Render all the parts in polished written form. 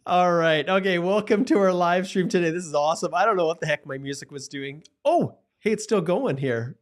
All right. Okay. Welcome to our live stream today. This is awesome. I don't know what the heck my music was doing. Oh, hey, it's still going here.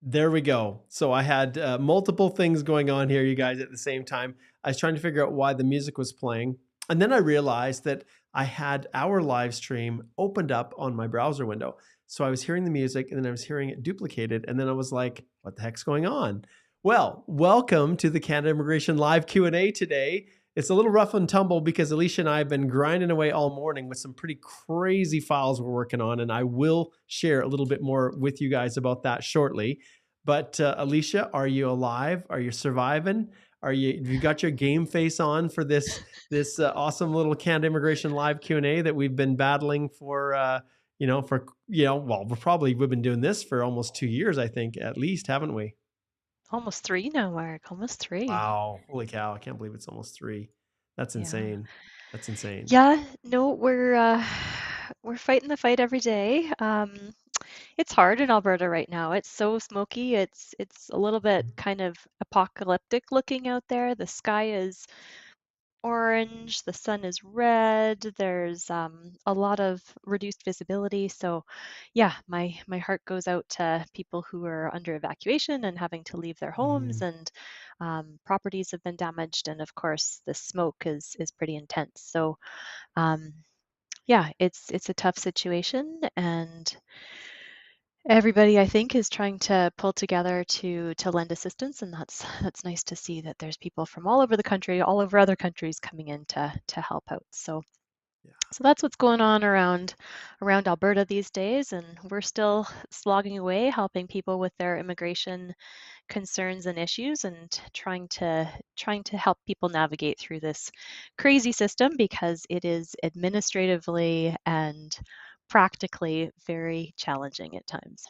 There we go. So I had multiple things going on here, you guys, at the same time. I was trying to figure out why the music was playing. And then I realized that I had our live stream opened up on my browser window. So I was hearing the music and then I was hearing it duplicated. And then I was like, what the heck's going on? Well, welcome to the Canada Immigration Live Q&A today. It's a little rough and tumble because Alicia and I have been grinding away all morning with some pretty crazy files we're working on. And I will share a little bit more with you guys about that shortly. But Alicia, are you alive? Are you surviving? Have you got your game face on for this awesome little Canada Immigration Live Q&A that we've been battling for well, we've been doing this for almost 2 years, I think, at least, haven't we? Almost 3 now, Mark. Almost 3. Wow, holy cow! I can't believe it's almost 3. That's Yeah. insane. That's insane. Yeah, no, we're fighting the fight every day. It's hard in Alberta right now. It's so smoky. It's a little bit kind of apocalyptic looking out there. The sky is orange, the sun is red. There's a lot of reduced visibility. So, yeah, my heart goes out to people who are under evacuation and having to leave their homes, Mhm. and properties have been damaged. And of course, the smoke is pretty intense. So, um, yeah, it's a tough situation, and everybody I think is trying to pull together to lend assistance, and that's nice to see that there's people from all over the country, all over other countries coming in to help out. Yeah. So that's what's going on around Alberta these days, and we're still slogging away, helping people with their immigration concerns and issues, and trying to help people navigate through this crazy system because it is administratively and practically very challenging at times.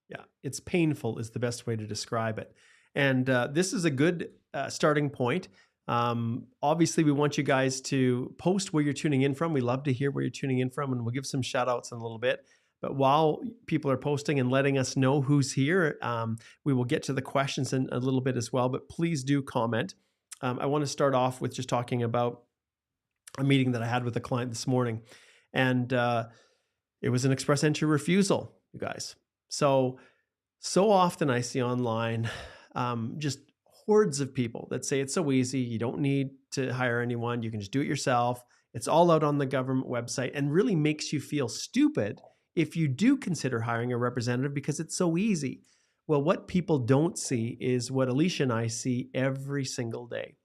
Yeah, it's painful is the best way to describe it. And this is a good starting point. Obviously, we want you guys to post where you're tuning in from. We love to hear where you're tuning in from, and we'll give some shout outs in a little bit. But while people are posting and letting us know who's here, we will get to the questions in a little bit as well. But please do comment. I want to start off with just talking about a meeting that I had with a client this morning. And it was an express entry refusal, you guys. So often I see online just hordes of people that say it's so easy. You don't need to hire anyone. You can just do it yourself. It's all out on the government website and really makes you feel stupid if you do consider hiring a representative because it's so easy. Well, what people don't see is what Alicia and I see every single day.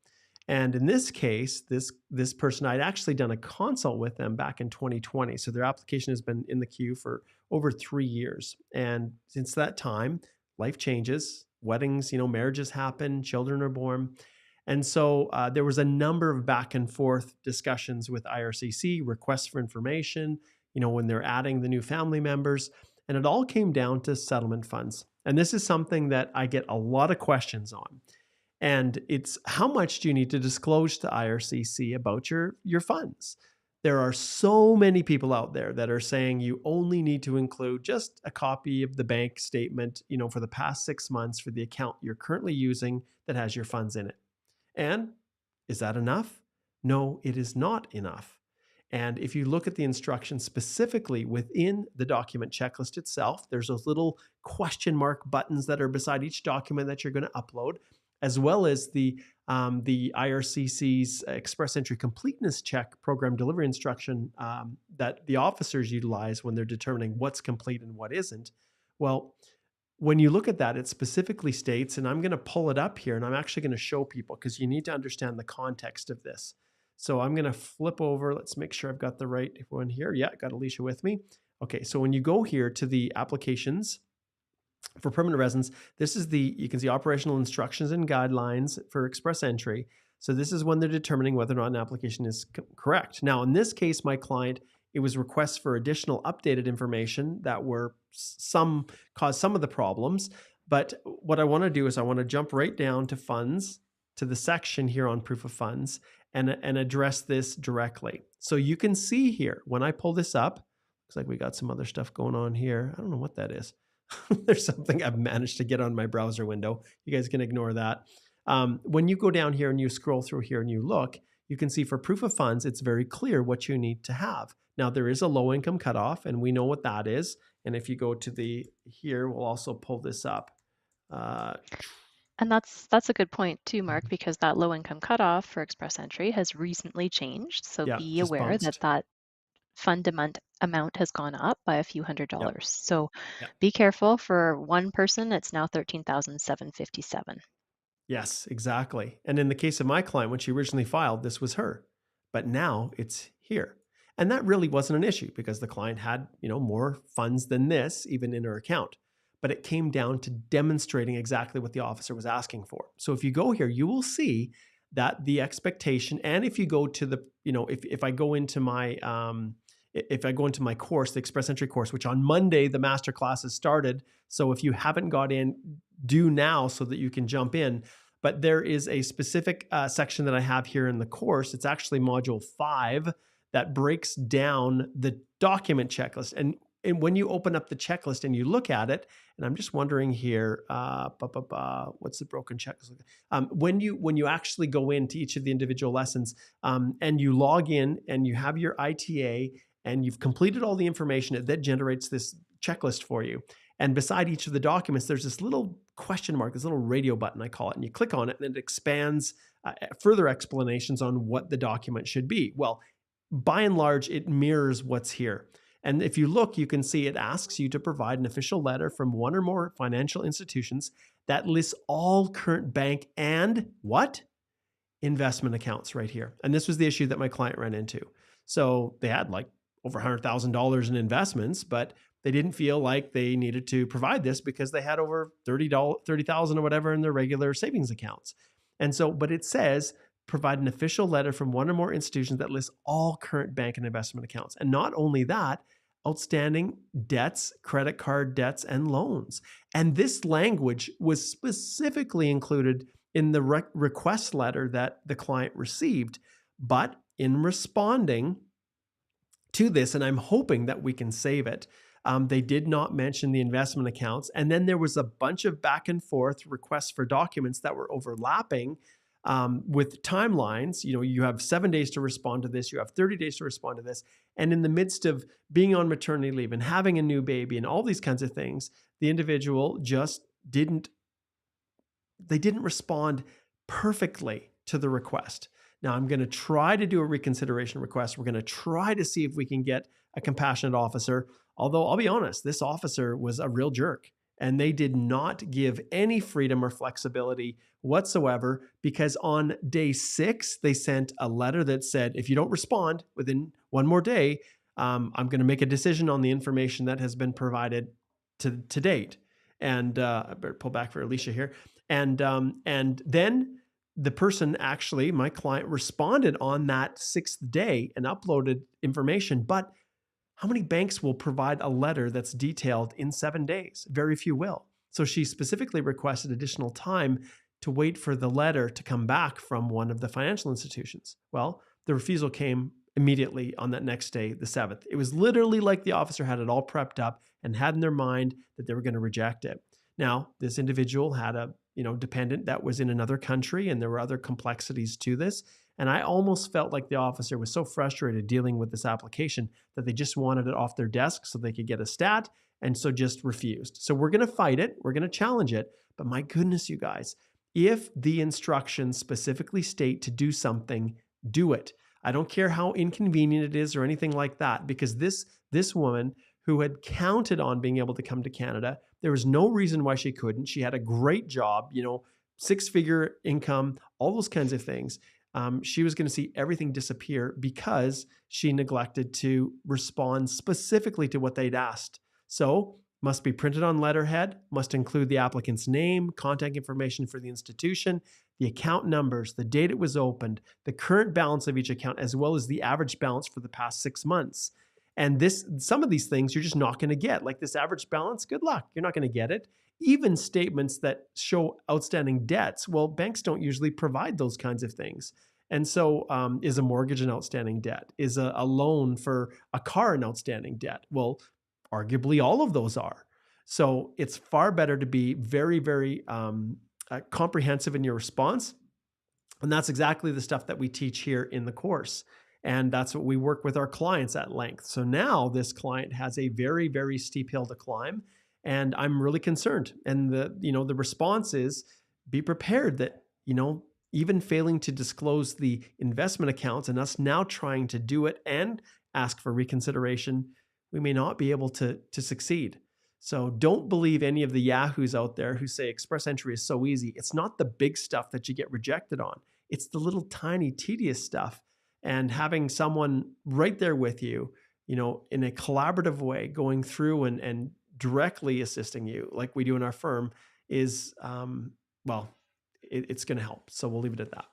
And in this case, this person, I'd actually done a consult with them back in 2020. So their application has been in the queue for over 3 years. And since that time, life changes, weddings, marriages happen, children are born. And so there was a number of back and forth discussions with IRCC, requests for information, when they're adding the new family members. And it all came down to settlement funds. And this is something that I get a lot of questions on. And it's how much do you need to disclose to IRCC about your funds? There are so many people out there that are saying you only need to include just a copy of the bank statement, for the past 6 months for the account you're currently using that has your funds in it. And is that enough? No, it is not enough. And if you look at the instructions specifically within the document checklist itself, there's those little question mark buttons that are beside each document that you're going to upload, as well as the IRCC's Express Entry Completeness Check program delivery instruction that the officers utilize when they're determining what's complete and what isn't. Well, when you look at that, it specifically states, and I'm going to pull it up here and I'm actually going to show people because you need to understand the context of this. So I'm going to flip over. Let's make sure I've got the right one here. Yeah, got Alicia with me. Okay, so when you go here to the applications for permanent residents, you can see operational instructions and guidelines for express entry. So this is when they're determining whether or not an application is correct. Now, in this case, my client, it was requests for additional updated information that were caused some of the problems. But what I want to do is I want to jump right down to funds, to the section here on proof of funds, and address this directly. So you can see here when I pull this up, looks like we got some other stuff going on here. I don't know what that is. There's something I've managed to get on my browser window. You guys can ignore that. When you go down here and you scroll through here and you look, you can see for proof of funds, it's very clear what you need to have. Now, there is a low income cutoff, and we know what that is. And if you go to the here, we'll also pull this up. Uh, And that's a good point too, Mark, because that low income cutoff for express entry has recently changed. So yeah, be just aware that bounced. that fund amount has gone up by a few Yep. $100s. So Yep. be careful. For one person, it's now 13,757. Yes, exactly. And in the case of my client, when she originally filed, this was her, but now it's here. And that really wasn't an issue because the client had, more funds than this, even in her account. But it came down to demonstrating exactly what the officer was asking for. So if you go here, you will see that the expectation, and if you go to the, if I go into my, if I go into my course, the Express Entry course, which on Monday, the master class has started. So if you haven't got in, do now so that you can jump in. But there is a specific section that I have here in the course. It's actually module 5 that breaks down the document checklist. And when you open up the checklist and you look at it, and I'm just wondering here, what's the broken checklist? When you actually go into each of the individual lessons and you log in and you have your ITA and you've completed all the information, it then generates this checklist for you. And beside each of the documents, there's this little question mark, this little radio button, I call it. And you click on it and it expands further explanations on what the document should be. Well, by and large, it mirrors what's here. And if you look, you can see it asks you to provide an official letter from one or more financial institutions that lists all current bank and what? Investment accounts right here. And this was the issue that my client ran into. So they had like over $100,000 in investments, but they didn't feel like they needed to provide this because they had over $30,000 or whatever in their regular savings accounts. And so, but it says provide an official letter from one or more institutions that lists all current bank and investment accounts. And not only that, outstanding debts, credit card debts, and loans. And this language was specifically included in the request letter that the client received. But in responding to this, and I'm hoping that we can save it, they did not mention the investment accounts. And then there was a bunch of back and forth requests for documents that were overlapping with timelines. You have 7 days to respond to this. You have 30 days to respond to this. And in the midst of being on maternity leave and having a new baby and all these kinds of things, the individual just didn't respond perfectly to the request. Now, I'm going to try to do a reconsideration request. We're going to try to see if we can get a compassionate officer. Although I'll be honest, this officer was a real jerk and they did not give any freedom or flexibility whatsoever, because on day 6, they sent a letter that said, if you don't respond within one more day, I'm going to make a decision on the information that has been provided to date. And I better pull back for Alicia here. And then the person actually, my client, responded on that 6th day and uploaded information. But how many banks will provide a letter that's detailed in 7 days? Very few will. So she specifically requested additional time to wait for the letter to come back from one of the financial institutions. Well, the refusal came immediately on that next day, the 7th. It was literally like the officer had it all prepped up and had in their mind that they were going to reject it. Now, this individual had a dependent that was in another country, and there were other complexities to this. And I almost felt like the officer was so frustrated dealing with this application that they just wanted it off their desk so they could get a stat, and so just refused. So we're going to fight it. We're going to challenge it. But my goodness, you guys, if the instructions specifically state to do something, do it. I don't care how inconvenient it is or anything like that, because this woman who had counted on being able to come to Canada, there was no reason why she couldn't. She had a great job, 6-figure income, all those kinds of things. She was going to see everything disappear because she neglected to respond specifically to what they'd asked. So must be printed on letterhead, must include the applicant's name, contact information for the institution, the account numbers, the date it was opened, the current balance of each account, as well as the average balance for the past 6 months. And some of these things you're just not going to get. Like this average balance, good luck. You're not going to get it. Even statements that show outstanding debts, well, banks don't usually provide those kinds of things. And so is a mortgage an outstanding debt? Is a loan for a car an outstanding debt? Well, arguably all of those are. So it's far better to be very, very comprehensive in your response. And that's exactly the stuff that we teach here in the course. And that's what we work with our clients at length. So now this client has a very, very steep hill to climb. And I'm really concerned. And the response is, be prepared that, even failing to disclose the investment accounts and us now trying to do it and ask for reconsideration, we may not be able to succeed. So don't believe any of the yahoos out there who say express entry is so easy. It's not the big stuff that you get rejected on. It's the little tiny tedious stuff. And having someone right there with you, in a collaborative way, going through and directly assisting you like we do in our firm is, it's going to help. So we'll leave it at that.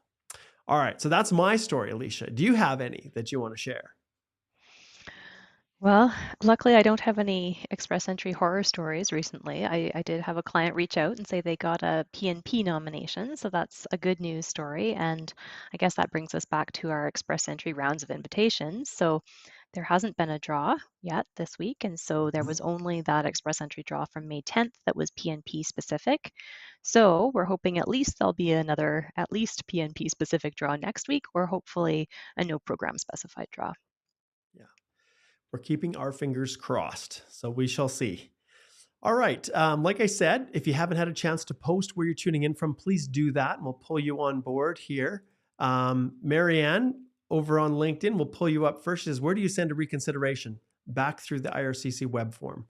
All right. So that's my story, Alicia. Do you have any that you want to share? Well, luckily I don't have any express entry horror stories recently. I did have a client reach out and say they got a PNP nomination, so that's a good news story. And I guess that brings us back to our express entry rounds of invitations. So there hasn't been a draw yet this week, and so there was only that express entry draw from May 10th that was PNP specific. So we're hoping at least there'll be another at least PNP specific draw next week, or hopefully a no program specified draw. Yeah. We're keeping our fingers crossed. So we shall see. All right. Like I said, if you haven't had a chance to post where you're tuning in from, please do that and we'll pull you on board here. Marianne over on LinkedIn, we'll pull you up first. She says, where do you send a reconsideration? Back through the IRCC web form.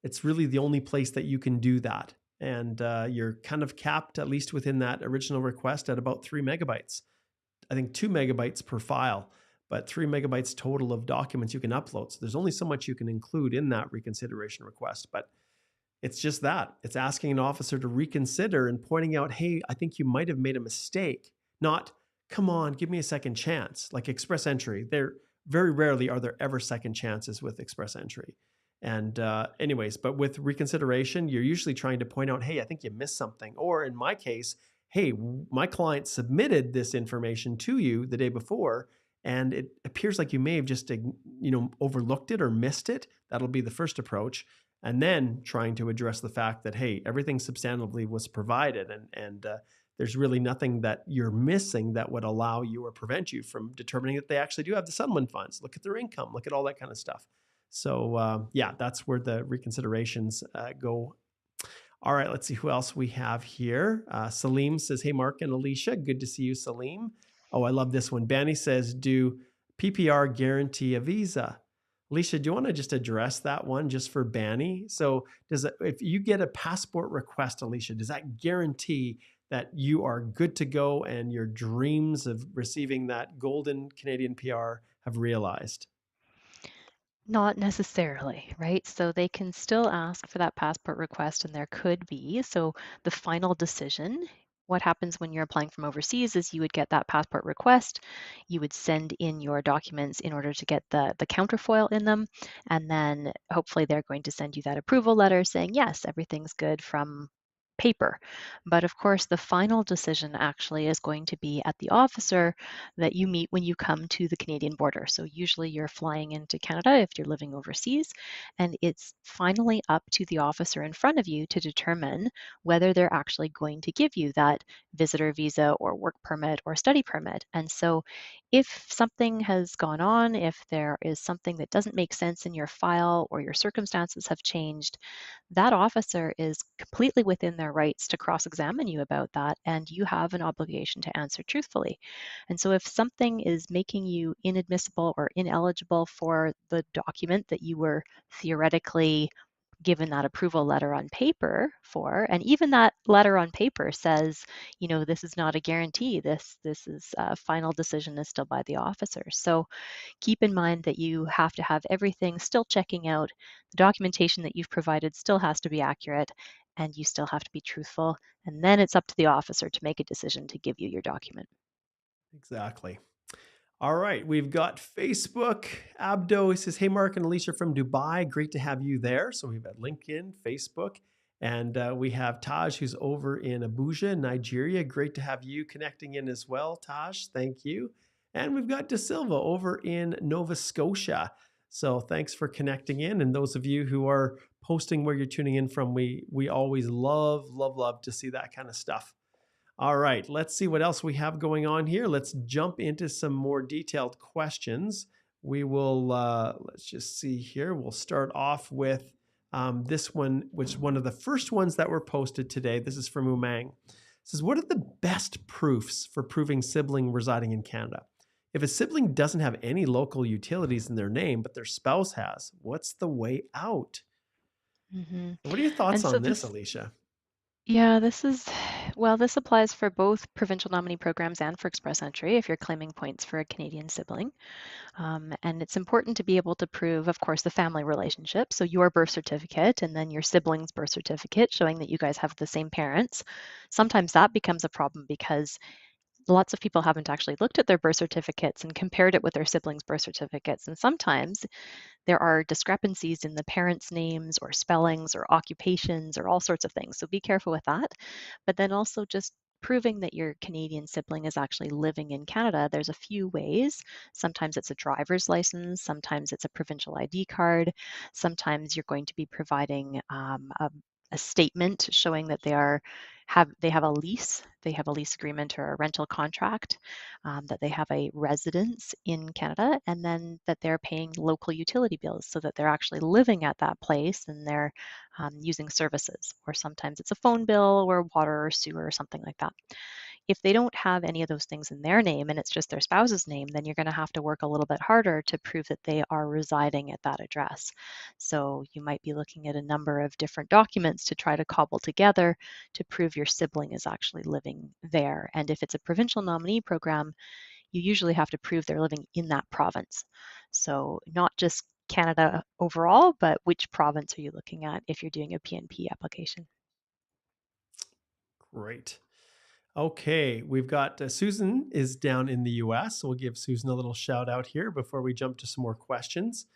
It's really the only place that you can do that. And you're kind of capped, at least within that original request, at about 3 megabytes. I think 2 megabytes per file, but 3 megabytes total of documents you can upload. So there's only so much you can include in that reconsideration request. But it's just that. It's asking an officer to reconsider and pointing out, hey, I think you might have made a mistake. Not, come on, give me a second chance. Like express entry, there very rarely are there ever second chances with express entry. And anyways, but with reconsideration, you're usually trying to point out, hey, I think you missed something. Or in my case, hey, my client submitted this information to you the day before, and it appears like you may have just overlooked it or missed it. That'll be the first approach. And then trying to address the fact that, hey, everything substantively was provided and there's really nothing that you're missing that would allow you or prevent you from determining that they actually do have the settlement funds. Look at their income, look at all that kind of stuff. So that's where the reconsiderations go. All right, let's see who else we have here. Salim says, hey, Mark and Alicia, good to see you, Salim. Oh, I love this one. Banny says, do PPR guarantee a visa? Alicia, do you want to just address that one just for Banny? So if you get a passport request, Alicia, does that guarantee that you are good to go and your dreams of receiving that golden Canadian PR have realized? Not necessarily, right? So they can still ask for that passport request, and there could be. So the final decision, what happens when you're applying from overseas is you would get that passport request, you would send in your documents in order to get the counterfoil in them, and then hopefully they're going to send you that approval letter saying, yes, everything's good from paper. But of course, the final decision actually is going to be at the officer that you meet when you come to the Canadian border. So usually you're flying into Canada if you're living overseas, and it's finally up to the officer in front of you to determine whether they're actually going to give you that visitor visa or work permit or study permit. And so if something has gone on, if there is something that doesn't make sense in your file or your circumstances have changed, that officer is completely within their rights to cross-examine you about that, and you have an obligation to answer truthfully. And so if something is making you inadmissible or ineligible for the document that you were theoretically given that approval letter on paper for, and even that letter on paper says, this is not a guarantee, this is a final decision is still by the officer. So keep in mind that you have to have everything still checking out. The documentation that you've provided still has to be accurate, and you still have to be truthful. And then it's up to the officer to make a decision to give you your document. Exactly. All right, we've got Facebook. Abdo, he says, hey, Mark and Alicia from Dubai. Great to have you there. So we've got LinkedIn, Facebook, and we have Taj, who's over in Abuja, Nigeria. Great to have you connecting in as well, Taj. Thank you. And we've got De Silva over in Nova Scotia. So thanks for connecting in. And those of you who are posting where you're tuning in from. We always love to see that kind of stuff. All right, let's see what else we have going on here. Let's jump into some more detailed questions. We will, let's just see here. We'll start off with this one, which is one of the first ones that were posted today. This is from Umang. It says, what are the best proofs for proving sibling residing in Canada? If a sibling doesn't have any local utilities in their name, but their spouse has, what's the way out? Hmm. What are your thoughts And so on this, this, Alicia? yeah, this applies for both provincial nominee programs and for express entry if you're claiming points for a Canadian sibling. And it's important to be able to prove, of course, the family relationship. So your birth certificate and then your sibling's birth certificate showing that you guys have the same parents. Sometimes that becomes a problem because lots of people haven't actually looked at their birth certificates and compared it with their siblings' birth certificates. And sometimes there are discrepancies in the parents' names or spellings or occupations or all sorts of things. So be careful with that. But then also just proving that your Canadian sibling is actually living in Canada, there's a few ways. Sometimes it's a driver's license, sometimes it's a provincial ID card, sometimes you're going to be providing a statement showing that they have a lease, they have a lease agreement or a rental contract, that they have a residence in Canada, and then that they're paying local utility bills so that they're actually living at that place and they're using services. Or sometimes it's a phone bill or water or sewer or something like that. If they don't have any of those things in their name and it's just their spouse's name, then you're going to have to work a little bit harder to prove that they are residing at that address. So you might be looking at a number of different documents to try to cobble together to prove your sibling is actually living there. And if it's a provincial nominee program, you usually have to prove they're living in that province. So not just Canada overall, but which province are you looking at if you're doing a PNP application? Great. Okay, we've got Susan is down in the US. So we'll give Susan a little shout out here before we jump to some more questions.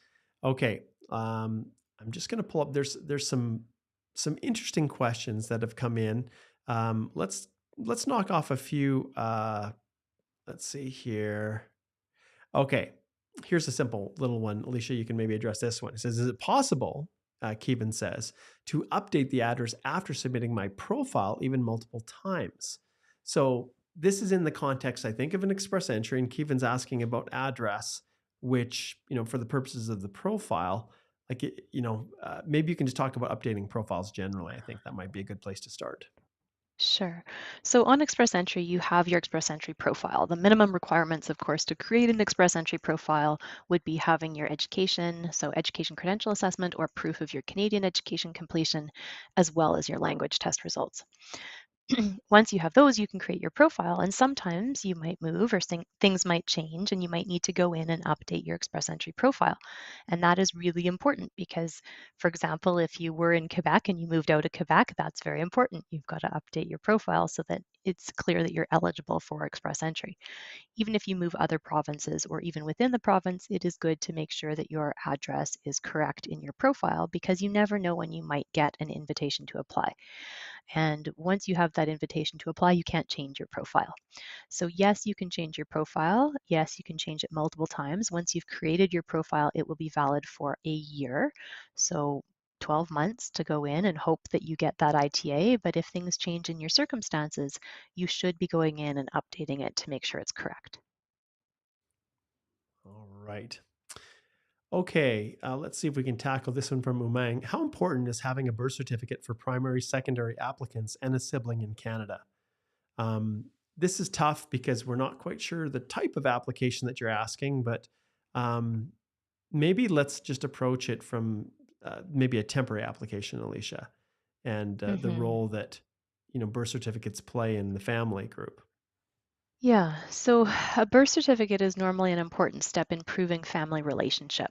Okay, I'm just going to pull up. There's some interesting questions that have come in. Let's knock off a few. Let's see here. Okay, here's a simple little one. Alicia, you can maybe address this one. It says, is it possible, Kevin says, to update the address after submitting my profile even multiple times? So this is in the context, I think, of an express entry, and Kevin's asking about address, which, for the purposes of the profile, like, maybe you can just talk about updating profiles generally. I think that might be a good place to start. Sure. So on Express Entry, you have your Express Entry profile. The minimum requirements, of course, to create an Express Entry profile would be having your education, so education credential assessment or proof of your Canadian education completion, as well as your language test results. Once you have those, you can create your profile. And sometimes you might move or things might change, and you might need to go in and update your Express Entry profile. And that is really important because, for example, if you were in Quebec and you moved out of Quebec, that's very important. You've got to update your profile so that it's clear that you're eligible for Express Entry. Even if you move other provinces or even within the province, it is good to make sure that your address is correct in your profile because you never know when you might get an invitation to apply. And once you have that invitation to apply, you can't change your profile. So yes, you can change your profile. Yes, you can change it multiple times. Once you've created your profile, it will be valid for a year. So 12 months to go in and hope that you get that ITA. But if things change in your circumstances, you should be going in and updating it to make sure it's correct. All right. Okay, let's see if we can tackle this one from Umang. How important is having a birth certificate for primary, secondary applicants and a sibling in Canada? This is tough because we're not quite sure the type of application that you're asking, but um, maybe let's just approach it from maybe a temporary application, Alicia, and the Mhm. role that birth certificates play in the family group. Yeah, so a birth certificate is normally an important step in proving family relationship.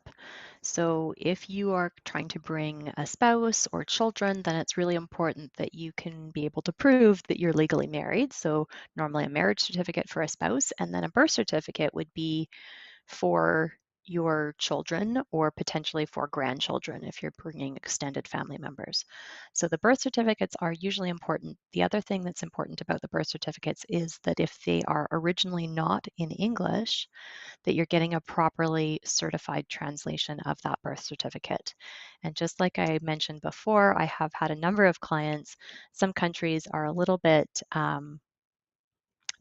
So if you are trying to bring a spouse or children, then it's really important that you can be able to prove that you're legally married. So normally a marriage certificate for a spouse, and then a birth certificate would be for your children or potentially for grandchildren if you're bringing extended family members. So the birth certificates are usually important. The other thing that's important about the birth certificates is that if they are originally not in English, that you're getting a properly certified translation of that birth certificate. And just like I mentioned before, I have had a number of clients. Some countries are a little bit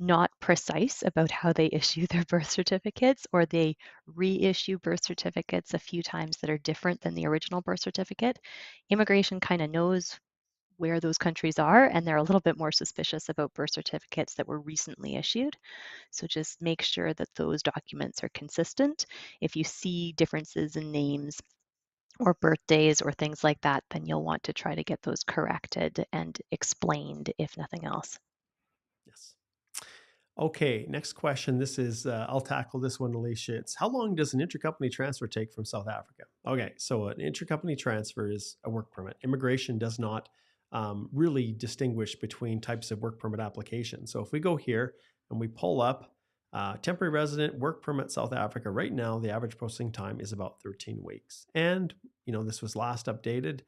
not precise about how they issue their birth certificates, or they reissue birth certificates a few times that are different than the original birth certificate. Immigration kind of knows where those countries are, and they're a little bit more suspicious about birth certificates that were recently issued. So just make sure that those documents are consistent. If you see differences in names or birthdays or things like that, then you'll want to try to get those corrected and explained, if nothing else. Yes. Okay, next question. This is, I'll tackle this one, Alicia. It's how long does an intercompany transfer take from South Africa? Okay, so an intercompany transfer is a work permit. Immigration does not really distinguish between types of work permit applications. So if we go here and we pull up temporary resident work permit South Africa, right now the average processing time is about 13 weeks. And, this was last updated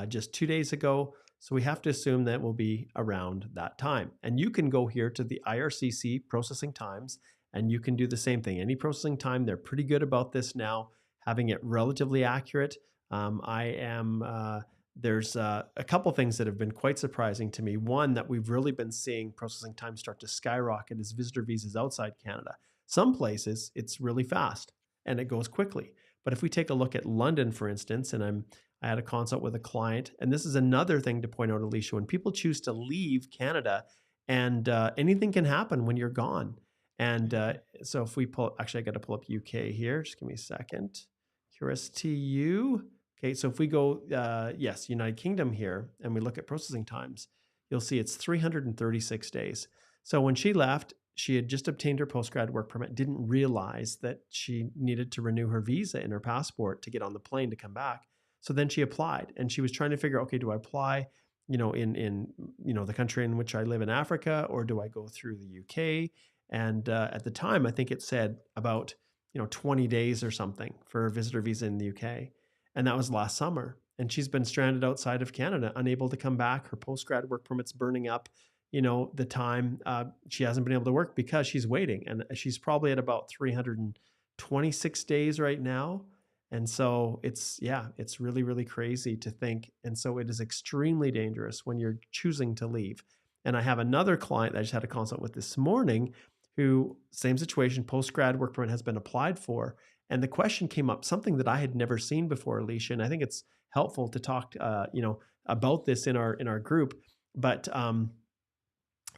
just 2 days ago. So we have to assume that will be around that time. And you can go here to the IRCC processing times and you can do the same thing. Any processing time, they're pretty good about this now, having it relatively accurate. There's a couple things that have been quite surprising to me. One, that we've really been seeing processing time start to skyrocket as visitor visas outside Canada. Some places it's really fast and it goes quickly. But if we take a look at London, for instance, and I had a consult with a client, and this is another thing to point out, Alicia, when people choose to leave Canada, and anything can happen when you're gone. And so if we pull, actually, I got to pull up UK here. Just give me a second. QSTU. Okay, so if we go, yes, United Kingdom here, and we look at processing times, you'll see it's 336 days. So when she left, she had just obtained her postgrad work permit, didn't realize that she needed to renew her visa in her passport to get on the plane to come back. So then she applied, and she was trying to figure, okay, do I apply, in the country in which I live in Africa, or do I go through the UK? And at the time, I think it said about 20 days or something for a visitor visa in the UK, and that was last summer. And she's been stranded outside of Canada, unable to come back. Her postgrad work permit's burning up. The time she hasn't been able to work because she's waiting, and she's probably at about 326 days right now. And so it's really, really crazy to think. And so it is extremely dangerous when you're choosing to leave. And I have another client that I just had a consult with this morning who, same situation, post-grad work permit has been applied for. And the question came up, something that I had never seen before, Alicia. And I think it's helpful to talk, about this in our group. But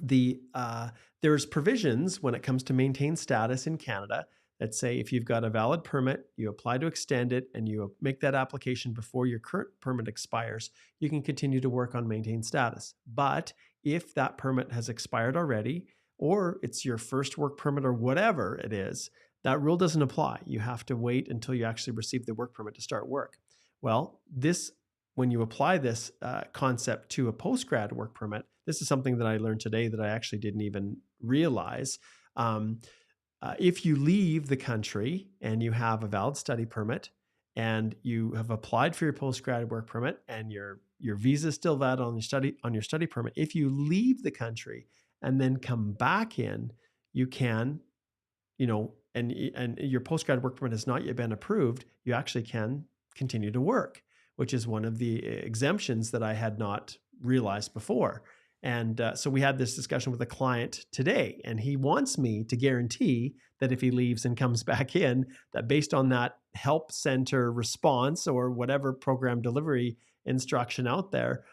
there's provisions when it comes to maintain status in Canada that say if you've got a valid permit, you apply to extend it, and you make that application before your current permit expires, you can continue to work on maintained status. But if that permit has expired already, or it's your first work permit or whatever it is, that rule doesn't apply. You have to wait until you actually receive the work permit to start work. Well, when you apply this concept to a postgrad work permit, this is something that I learned today that I actually didn't even realize. If you leave the country and you have a valid study permit and you have applied for your postgrad work permit and your visa is still valid on your study permit, if you leave the country and then come back in, you can, and your postgrad work permit has not yet been approved, you actually can continue to work, which is one of the exemptions that I had not realized before. And so we had this discussion with a client today, and he wants me to guarantee that if he leaves and comes back in, that based on that help center response or whatever program delivery instruction out there,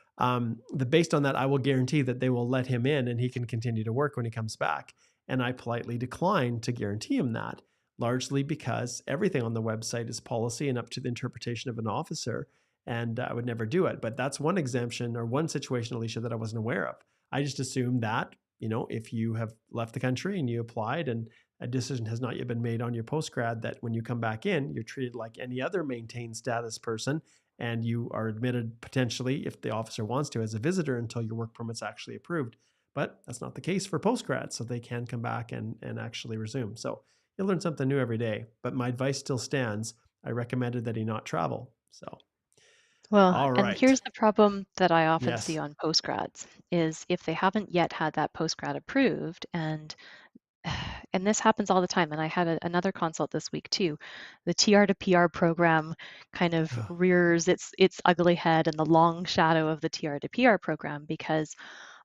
based on that, I will guarantee that they will let him in and he can continue to work when he comes back. And I politely declined to guarantee him that, largely because everything on the website is policy and up to the interpretation of an officer. And I would never do it. But that's one exemption or one situation, Alicia, that I wasn't aware of. I just assumed that, if you have left the country and you applied and a decision has not yet been made on your postgrad, that when you come back in, you're treated like any other maintained status person, and you are admitted potentially, if the officer wants to, as a visitor until your work permit's actually approved. But that's not the case for postgrad, so they can come back and actually resume. So You'll learn something new every day. But my advice still stands. I recommended that he not travel. So, Well, all and right. here's the problem that I often see Yes. on postgrads is if they haven't yet had that postgrad approved, and this happens all the time, and I had another consult this week too. The TR to PR program kind of rears its ugly head in the long shadow of the TR to PR program because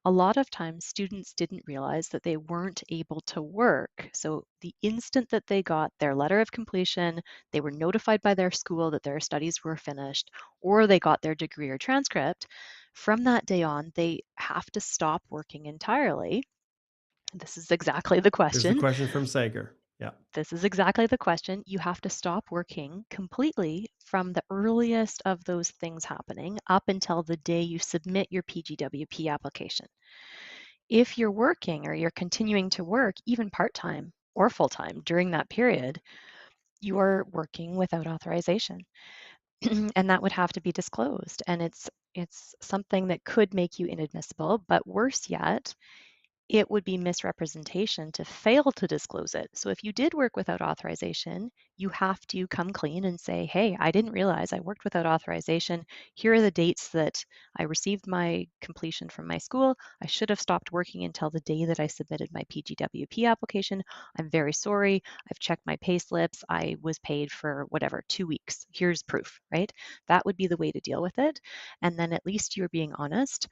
a lot of times students didn't realize that they weren't able to work. So the instant that they got their letter of completion, they were notified by their school that their studies were finished, or they got their degree or transcript. From that day on, they have to stop working entirely. This is exactly the Here's the question. question from Sager. Yeah. This is exactly the question. You have to stop working completely from the earliest of those things happening up until the day you submit your PGWP application. If you're working or you're continuing to work, even part-time or full-time during that period, you are working without authorization. And that would have to be disclosed. And it's something that could make you inadmissible, but worse yet, it would be misrepresentation to fail to disclose it. So if you did work without authorization, you have to come clean and say, hey, I didn't realize I worked without authorization. Here are the dates that I received my completion from my school. I should have stopped working until the day that I submitted my PGWP application. I'm very sorry. I've checked my pay slips. I was paid for whatever, 2 weeks. Here's proof, right? That would be the way to deal with it. And then at least you're being honest.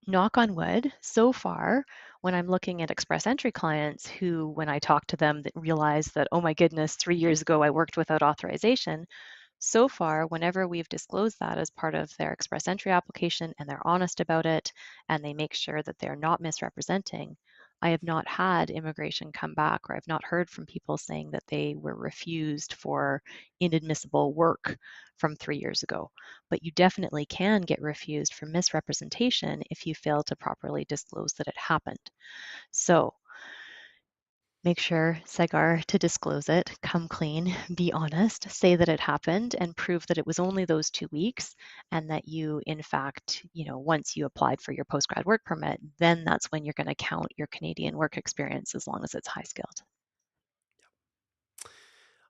Knock on wood, so far, when I'm looking at express entry clients who, when I talk to them, that realize that, oh my goodness, 3 years ago I worked without authorization. So far, whenever we've disclosed that as part of their express entry application and they're honest about it and they make sure that they're not misrepresenting, I have not had immigration come back, or I've not heard from people saying that they were refused for inadmissible work from 3 years ago. But you definitely can get refused for misrepresentation if you fail to properly disclose that it happened. So make sure, Sagar, to disclose it, come clean, be honest, say that it happened, and prove that it was only those 2 weeks, and that you, in fact, once you applied for your postgrad work permit, then that's when you're going to count your Canadian work experience as long as it's high skilled.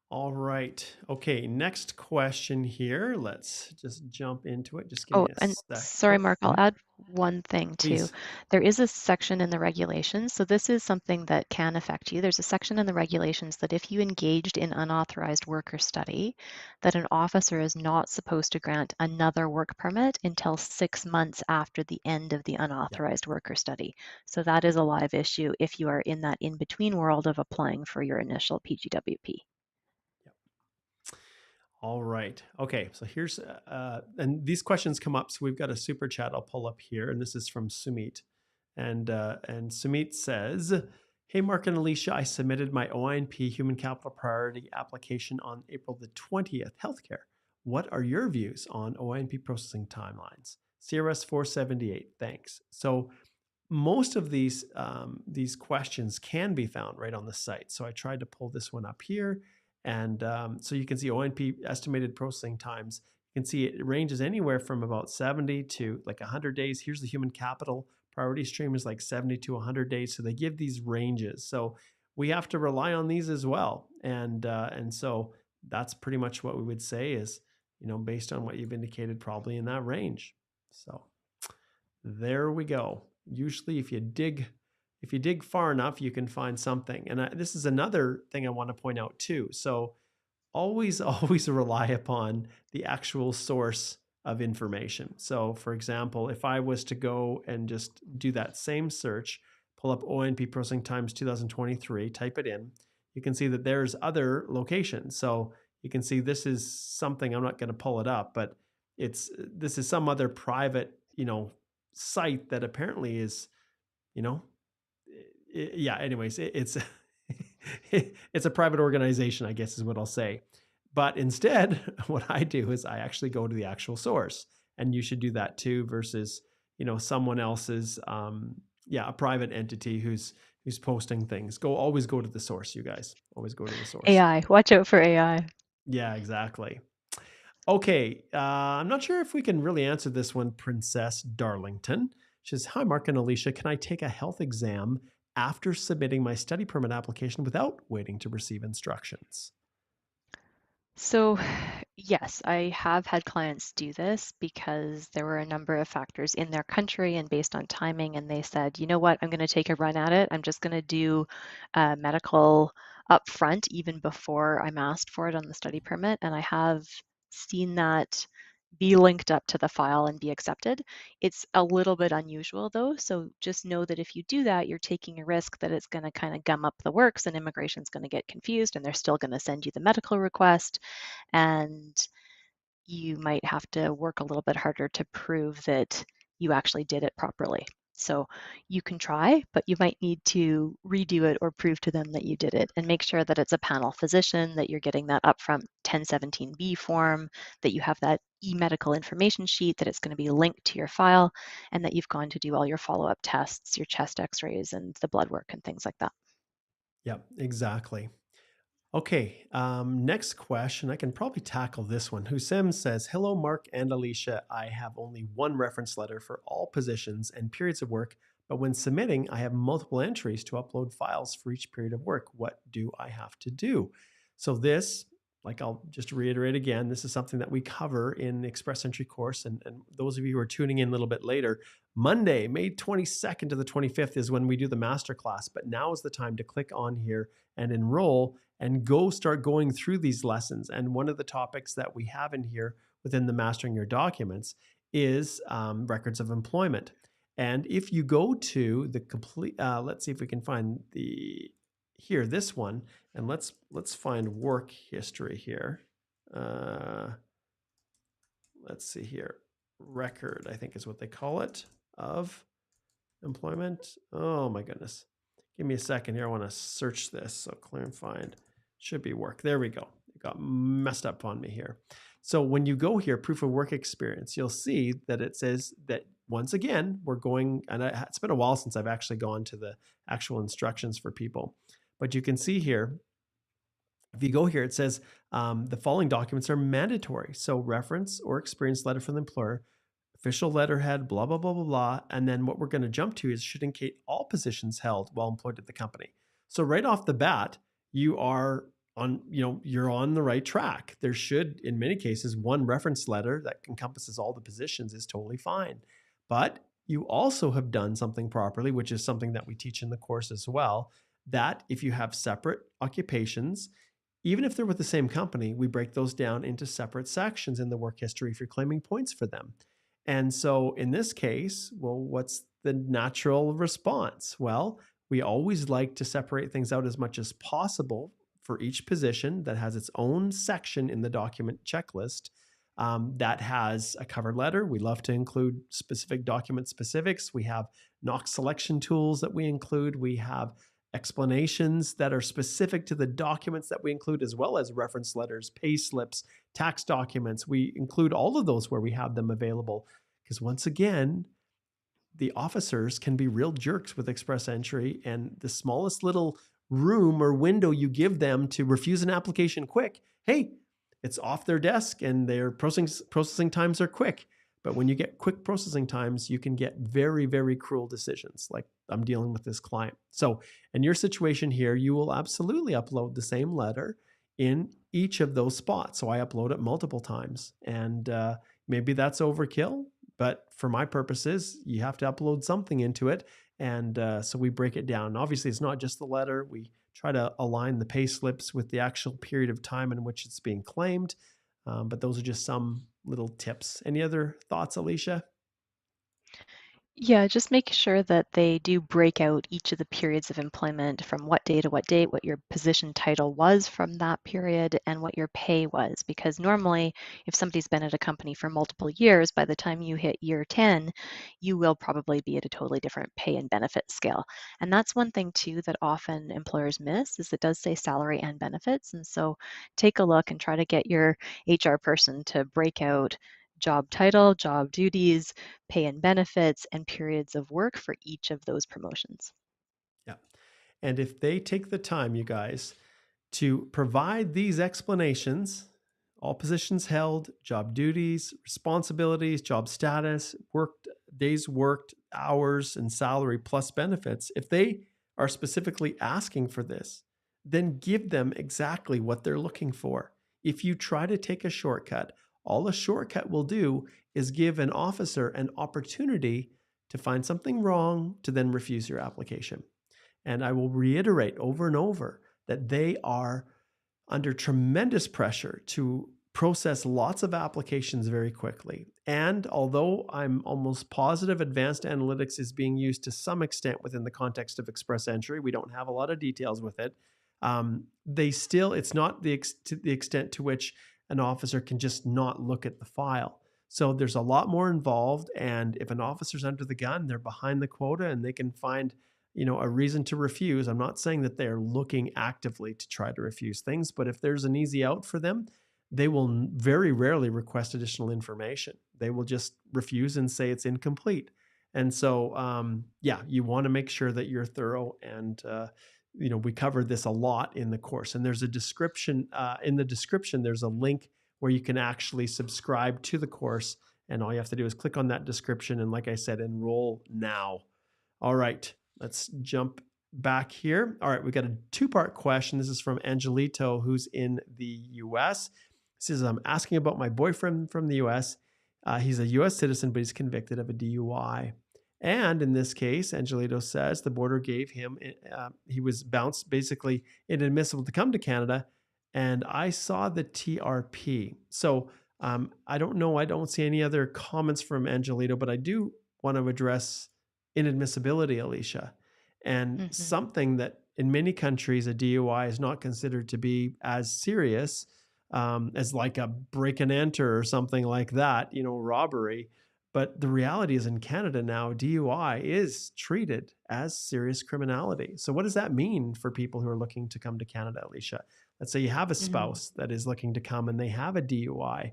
All right. Okay. Next question here. Let's just jump into it. Just give Oh, me a and sec. sorry, Oh, Mark, I'll add one thing too. please. There is a section in the regulations. So this is something that can affect you. There's a section in the regulations that if you engaged in unauthorized work or study, that an officer is not supposed to grant another work permit until 6 months after the end of the Yeah. unauthorized work or study. So that is a live issue if you are in that in-between world of applying for your initial PGWP. All right. Okay. So here's, and these questions come up. So we've got a super chat I'll pull up here, and this is from Sumit. And Sumit says, "Hey, Mark and Alicia, I submitted my OINP Human Capital Priority application on April the 20th. Healthcare. What are your views on OINP processing timelines? CRS 478. Thanks." So most of these questions can be found right on the site. So I tried to pull this one up here, and so you can see ONP estimated processing times. You can see it ranges anywhere from about 70 to like 100 days. Here's the human capital priority stream is like 70 to 100 days. So they give these ranges. So we have to rely on these as well. And so that's pretty much what we would say is, based on what you've indicated, probably in that range. So there we go. Usually if you dig far enough, you can find something. And this is another thing I want to point out too. So always always rely upon the actual source of information. So for example, if I was to go and just do that same search, pull up ONP processing times 2023, type it in, you can see that there's other locations. So you can see this is something, I'm not going to pull it up, but this is some other private, site that apparently is, you know, yeah, anyways, it's it's a private organization, I guess is what I'll say. But instead, what I do is I actually go to the actual source, and you should do that too versus, someone else's a private entity who's posting things. Always go to the source, you guys. Always go to the source. AI, watch out for AI. Yeah, exactly. Okay, I'm not sure if we can really answer this one, Princess Darlington. She says, "Hi, Mark and Alicia. Can I take a health exam after submitting my study permit application without waiting to receive instructions? So, yes, I have had clients do this because there were a number of factors in their country and based on timing, and they said, you know what, I'm going to take a run at it. I'm just going to do medical up front, even before I'm asked for it on the study permit. And I have seen that be linked up to the file and be accepted. It's a little bit unusual though, so just know that if you do that, you're taking a risk that it's going to kind of gum up the works and immigration's going to get confused and they're still going to send you the medical request, and you might have to work a little bit harder to prove that you actually did it properly. So you can try, but you might need to redo it or prove to them that you did it, and make sure that it's a panel physician, that you're getting that upfront 1017B form, that you have that e-medical information sheet, that it's going to be linked to your file, and that you've gone to do all your follow-up tests, your chest x-rays and the blood work and things like that. Yep, exactly. Okay, next question. I can probably tackle this one. Hussein says, hello, Mark and Alicia. I have only one reference letter for all positions and periods of work, but when submitting, I have multiple entries to upload files for each period of work. What do I have to do? So this, like I'll just reiterate again, this is something that we cover in the Express Entry course. And those of you who are tuning in a little bit later, Monday, May 22nd to the 25th is when we do the masterclass. But now is the time to click on here and enroll and start going through these lessons. And one of the topics that we have in here within the Mastering Your Documents is records of employment. And if you go to the complete, let's see if we can find this one, and let's find work history here. Let's see here, record, I think is what they call it, of employment. Oh my goodness. Give me a second here. I want to search this. So clear and find should be work. There we go. It got messed up on me here. So when you go here, proof of work experience, you'll see that it says that once again, we're going, and it's been a while since I've actually gone to the actual instructions for people, but you can see here, if you go here, it says the following documents are mandatory. So reference or experience letter from the employer, official letterhead, blah, blah, blah, blah, blah. And then what we're going to jump to is should indicate all positions held while employed at the company. So right off the bat, you are on, you're on the right track. There should, in many cases, one reference letter that encompasses all the positions is totally fine. But you also have done something properly, which is something that we teach in the course as well, that if you have separate occupations, even if they're with the same company, we break those down into separate sections in the work history if you're claiming points for them. And so in this case, well, what's the natural response? Well, we always like to separate things out as much as possible for each position that has its own section in the document checklist that has a cover letter. We love to include specific document specifics. We have Knox selection tools that we include. We have explanations that are specific to the documents that we include, as well as reference letters, pay slips, tax documents. We include all of those where we have them available, because once again, the officers can be real jerks with Express Entry, and the smallest little room or window you give them to refuse an application quick, hey, it's off their desk and their processing times are quick. But when you get quick processing times, you can get very, very cruel decisions, like I'm dealing with this client. So in your situation here, you will absolutely upload the same letter in each of those spots. So I upload it multiple times, and maybe that's overkill, but for my purposes, you have to upload something into it. And so we break it down. Obviously, it's not just the letter. We try to align the pay slips with the actual period of time in which it's being claimed. But those are just some little tips. Any other thoughts, Alicia? Yeah, just make sure that they do break out each of the periods of employment from what day to what date, what your position title was from that period, and what your pay was. Because normally, if somebody's been at a company for multiple years, by the time you hit year 10, you will probably be at a totally different pay and benefit scale. And that's one thing too that often employers miss, is it does say salary and benefits. And so take a look and try to get your HR person to break out job title, job duties, pay and benefits, and periods of work for each of those promotions. Yeah. And if they take the time, you guys, to provide these explanations, all positions held, job duties, responsibilities, job status, worked, days worked, hours, and salary plus benefits, if they are specifically asking for this, then give them exactly what they're looking for. If you try to take a shortcut, all a shortcut will do is give an officer an opportunity to find something wrong to then refuse your application. And I will reiterate over and over that they are under tremendous pressure to process lots of applications very quickly. And although I'm almost positive advanced analytics is being used to some extent within the context of express entry, we don't have a lot of details with it. It's not to the extent to which an officer can just not look at the file. So there's a lot more involved. And if an officer's under the gun, they're behind the quota and they can find a reason to refuse. I'm not saying that they're looking actively to try to refuse things, but if there's an easy out for them, they will very rarely request additional information. They will just refuse and say it's incomplete. And so, you want to make sure that you're thorough. And, we covered this a lot in the course. And there's a description, in the description, there's a link where you can actually subscribe to the course. And all you have to do is click on that description. And like I said, enroll now. All right. Let's jump back here. All right, we got a two-part question. This is from Angelito, who's in the U.S. He says, I'm asking about my boyfriend from the U.S. He's a U.S. citizen, but he's convicted of a DUI. And in this case, Angelito says the border gave him, he was bounced, basically inadmissible to come to Canada. And I saw the TRP. So I don't know. I don't see any other comments from Angelito, but I do want to address inadmissibility, Alicia, and something that in many countries a DUI is not considered to be as serious as like a break and enter or something like that, robbery. But the reality is in Canada now, DUI is treated as serious criminality. So what does that mean for people who are looking to come to Canada, Alicia? Let's say you have a spouse that is looking to come and they have a DUI.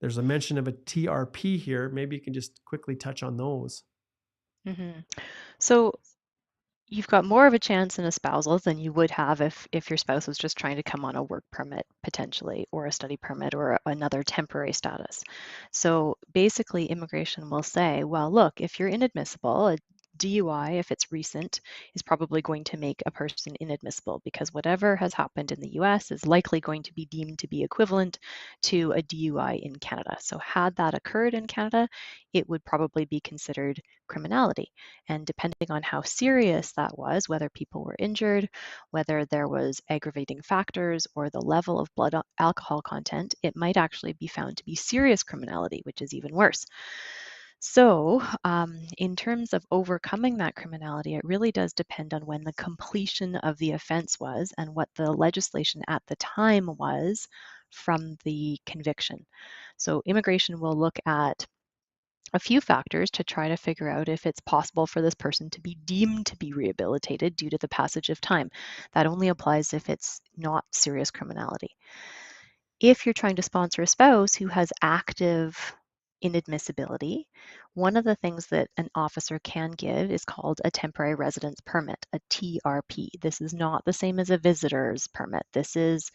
There's a mention of a TRP here. Maybe you can just quickly touch on those. So you've got more of a chance in a spousal than you would have if your spouse was just trying to come on a work permit potentially, or a study permit, or another temporary status. So basically immigration will say, well, look, if you're inadmissible, a DUI, if it's recent, is probably going to make a person inadmissible because whatever has happened in the US is likely going to be deemed to be equivalent to a DUI in Canada. So had that occurred in Canada, it would probably be considered criminality. And depending on how serious that was, whether people were injured, whether there was aggravating factors, or the level of blood alcohol content, it might actually be found to be serious criminality, which is even worse. So, in terms of overcoming that criminality, it really does depend on when the completion of the offense was and what the legislation at the time was from the conviction. So, immigration will look at a few factors to try to figure out if it's possible for this person to be deemed to be rehabilitated due to the passage of time. That only applies if it's not serious criminality. If you're trying to sponsor a spouse who has active inadmissibility, one of the things that an officer can give is called a temporary residence permit, a TRP. This is not the same as a visitor's permit. This is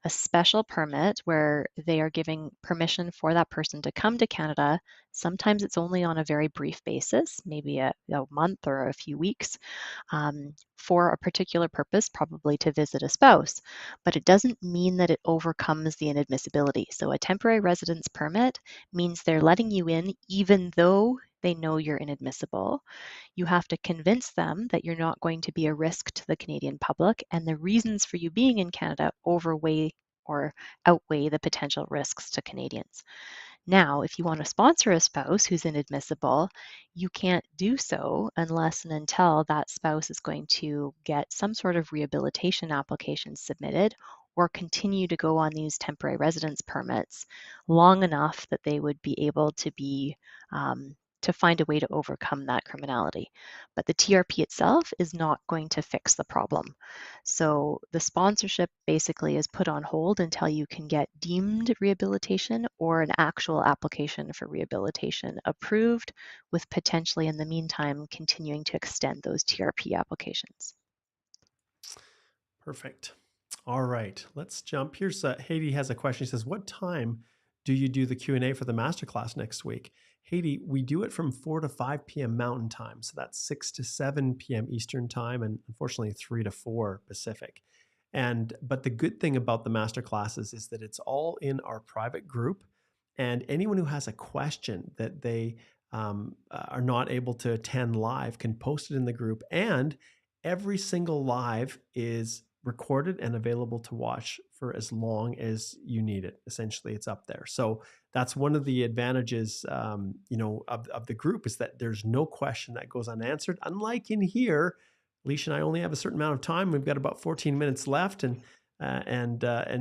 a special permit where they are giving permission for that person to come to Canada. Sometimes it's only on a very brief basis, maybe a month or a few weeks, for a particular purpose, probably to visit a spouse. But it doesn't mean that it overcomes the inadmissibility. So a temporary residence permit means they're letting you in even though they know you're inadmissible. You have to convince them that you're not going to be a risk to the Canadian public, and the reasons for you being in Canada outweigh the potential risks to Canadians. Now, if you want to sponsor a spouse who's inadmissible, you can't do so unless and until that spouse is going to get some sort of rehabilitation application submitted or continue to go on these temporary residence permits long enough that they would be able to be to find a way to overcome that criminality. But the TRP itself is not going to fix the problem. So the sponsorship basically is put on hold until you can get deemed rehabilitation or an actual application for rehabilitation approved, with potentially in the meantime continuing to extend those TRP applications. Perfect. All right, let's jump. Here's Haiti has a question. She says, what time do you do the Q&A for the masterclass next week? Haiti, we do it from 4 to 5 p.m. Mountain Time. So that's 6 to 7 p.m. Eastern Time, and unfortunately 3 to 4 Pacific. But the good thing about the master classes is that it's all in our private group. And anyone who has a question that they are not able to attend live can post it in the group. And every single live is recorded and available to watch for as long as you need it. Essentially, it's up there. So that's one of the advantages, of the group, is that there's no question that goes unanswered. Unlike in here, Alicia and I only have a certain amount of time. We've got about 14 minutes left, and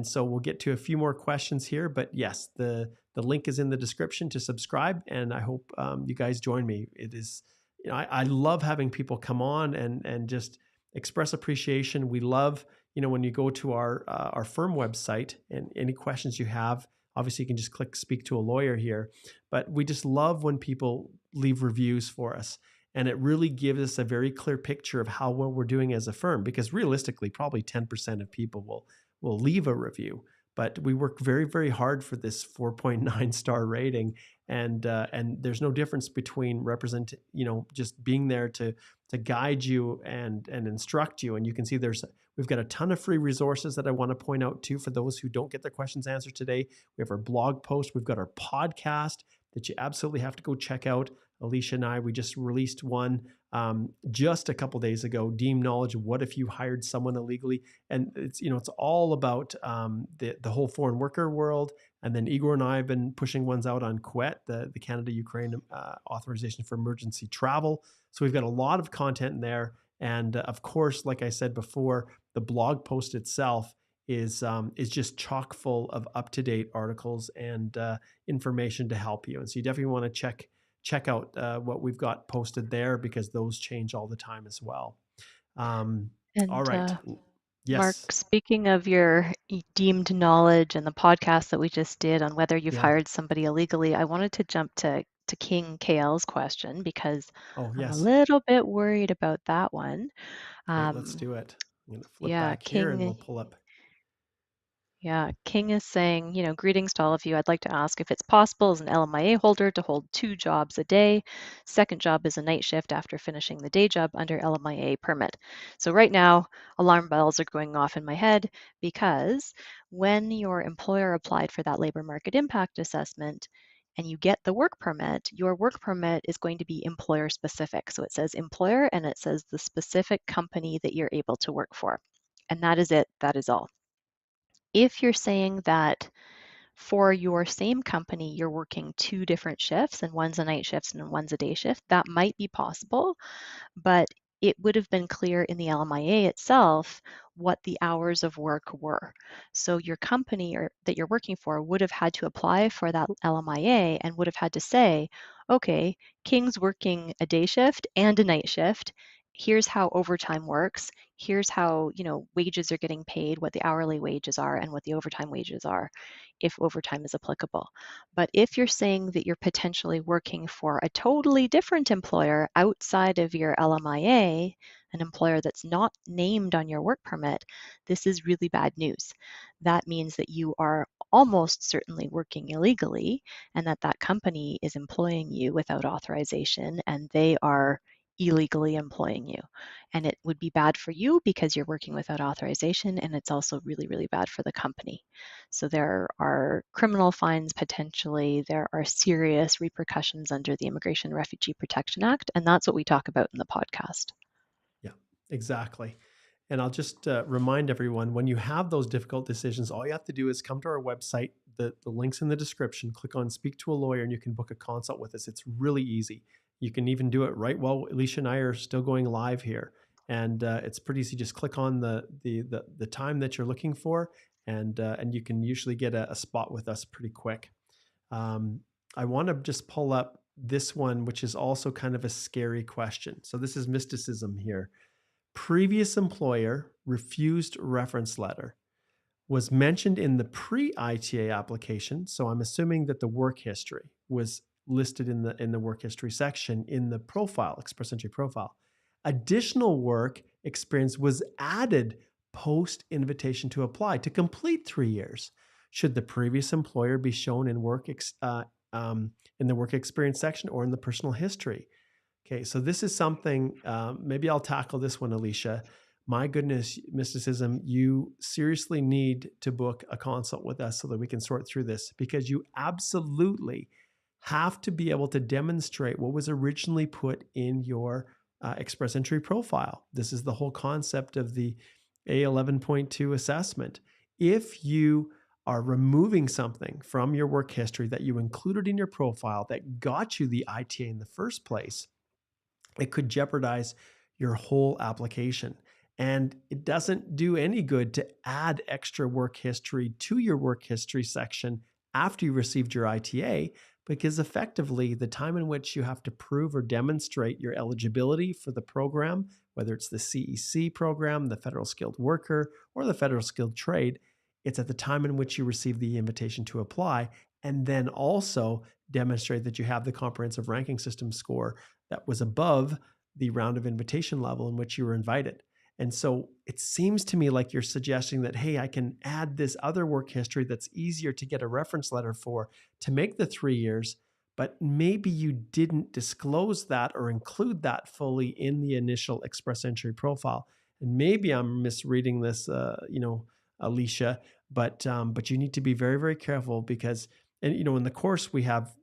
so we'll get to a few more questions here. But yes, the link is in the description to subscribe, and I hope you guys join me. It is, I love having people come on and just express appreciation. We love, when you go to our firm website and any questions you have, obviously you can just click speak to a lawyer here, but we just love when people leave reviews for us. And it really gives us a very clear picture of how well we're doing as a firm, because realistically, probably 10% of people will leave a review. But we work very, very hard for this 4.9 star rating, and there's no difference between just being there to guide you and instruct you. And you can see we've got a ton of free resources that I want to point out too for those who don't get their questions answered today. We have our blog post, we've got our podcast that you absolutely have to go check out. Alicia and I, we just released one just a couple days ago, Deemed Knowledge, what if you hired someone illegally? And it's all about the whole foreign worker world. And then Igor and I have been pushing ones out on QET, the Canada-Ukraine authorization for emergency travel. So we've got a lot of content in there. And of course, like I said before, the blog post itself is just chock full of up-to-date articles and information to help you. And so you definitely want to check out what we've got posted there, because those change all the time as well. And all right. Yes. Mark, speaking of your deemed knowledge and the podcast that we just did on whether you've hired somebody illegally, I wanted to jump to King KL's question, because I'm a little bit worried about that one. Okay, let's do it. I'm going to flip back here and we'll pull up. Yeah, King is saying, greetings to all of you. I'd like to ask if it's possible as an LMIA holder to hold 2 jobs a day. Second job is a night shift after finishing the day job under LMIA permit. So right now, alarm bells are going off in my head, because when your employer applied for that labor market impact assessment and you get the work permit, your work permit is going to be employer specific. So it says employer and it says the specific company that you're able to work for. And that is it. That is all. If you're saying that for your same company, you're working 2 different shifts and one's a night shift and one's a day shift, that might be possible, but it would have been clear in the LMIA itself what the hours of work were. So your company that you're working for would have had to apply for that LMIA and would have had to say, okay, King's working a day shift and a night shift. Here's how overtime works. Here's how, wages are getting paid, what the hourly wages are, and what the overtime wages are, if overtime is applicable. But if you're saying that you're potentially working for a totally different employer outside of your LMIA, an employer that's not named on your work permit, this is really bad news. That means that you are almost certainly working illegally, and that company is employing you without authorization, and they are illegally employing you. And it would be bad for you because you're working without authorization, and it's also really, really bad for the company. So there are criminal fines potentially, there are serious repercussions under the Immigration Refugee Protection Act, and that's what we talk about in the podcast. Yeah, exactly. And I'll just remind everyone, when you have those difficult decisions, all you have to do is come to our website, the link's in the description, click on speak to a lawyer, and you can book a consult with us. It's really easy. You can even do it right while Alicia and I are still going live here. And it's pretty easy. Just click on the time that you're looking for, and you can usually get a spot with us pretty quick. I want to just pull up this one, which is also kind of a scary question. So this is mysticism here. Previous employer refused reference letter was mentioned in the pre-ITA application. So I'm assuming that the work history was listed in the work history section in the profile, express entry profile. Additional work experience was added post invitation to apply to complete 3 years. Should the previous employer be shown in work in the work experience section or in the personal history. Okay, so this is something, maybe I'll tackle this one, Alicia. My goodness, mysticism, you seriously need to book a consult with us so that we can sort through this, because you absolutely have to be able to demonstrate what was originally put in your express entry profile. This is the whole concept of the A11.2 assessment. If you are removing something from your work history that you included in your profile that got you the ITA in the first place, it could jeopardize your whole application. And it doesn't do any good to add extra work history to your work history section after you received your ITA, because effectively the time in which you have to prove or demonstrate your eligibility for the program, whether it's the CEC program, the Federal Skilled Worker, or the Federal Skilled Trade, it's at the time in which you receive the invitation to apply, and then also demonstrate that you have the comprehensive ranking system score that was above the round of invitation level in which you were invited. And so it seems to me like you're suggesting that, hey, I can add this other work history that's easier to get a reference letter for to make the 3 years, but maybe you didn't disclose that or include that fully in the initial express entry profile. And maybe I'm misreading this, Alicia, but you need to be very, very careful, because, and in the course we have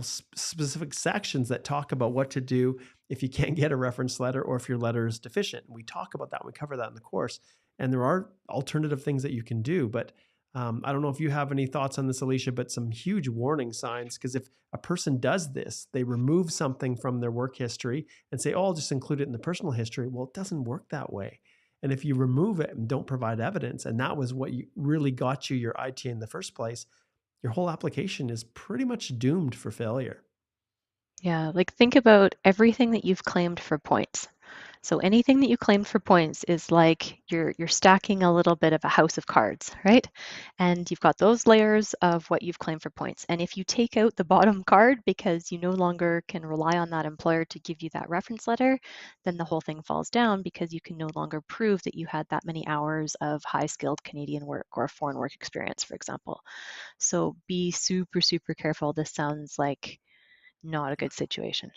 specific sections that talk about what to do if you can't get a reference letter or if your letter is deficient. We talk about that. We cover that in the course, and there are alternative things that you can do. But I don't know if you have any thoughts on this, Alicia, but some huge warning signs, because if a person does this, they remove something from their work history and say, oh, I'll just include it in the personal history. Well, it doesn't work that way. And if you remove it and don't provide evidence, and that was what you really got you your ITA in the first place, your whole application is pretty much doomed for failure. Yeah, like think about everything that you've claimed for points. So anything that you claimed for points is like you're stacking a little bit of a house of cards, right? And you've got those layers of what you've claimed for points. And if you take out the bottom card because you no longer can rely on that employer to give you that reference letter, then the whole thing falls down because you can no longer prove that you had that many hours of high-skilled Canadian work or foreign work experience, for example. So be super, super careful. This sounds like not a good situation.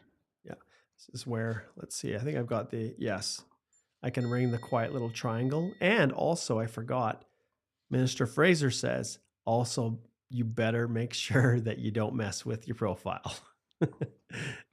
Yeah. This is where, let's see, I think I've got yes, I can ring the quiet little triangle. And also, I forgot, Minister Fraser says, also, you better make sure that you don't mess with your profile.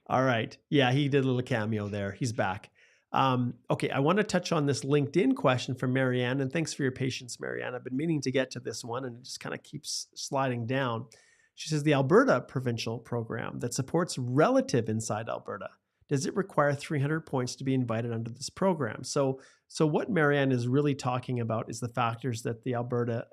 All right. Yeah, he did a little cameo there. He's back. Okay, I want to touch on this LinkedIn question from Marianne, and thanks for your patience, Marianne. I've been meaning to get to this one, and it just kind of keeps sliding down. She says, the Alberta Provincial Program that supports relative inside Alberta, does it require 300 points to be invited under this program? So what Marianne is really talking about is the factors that the Alberta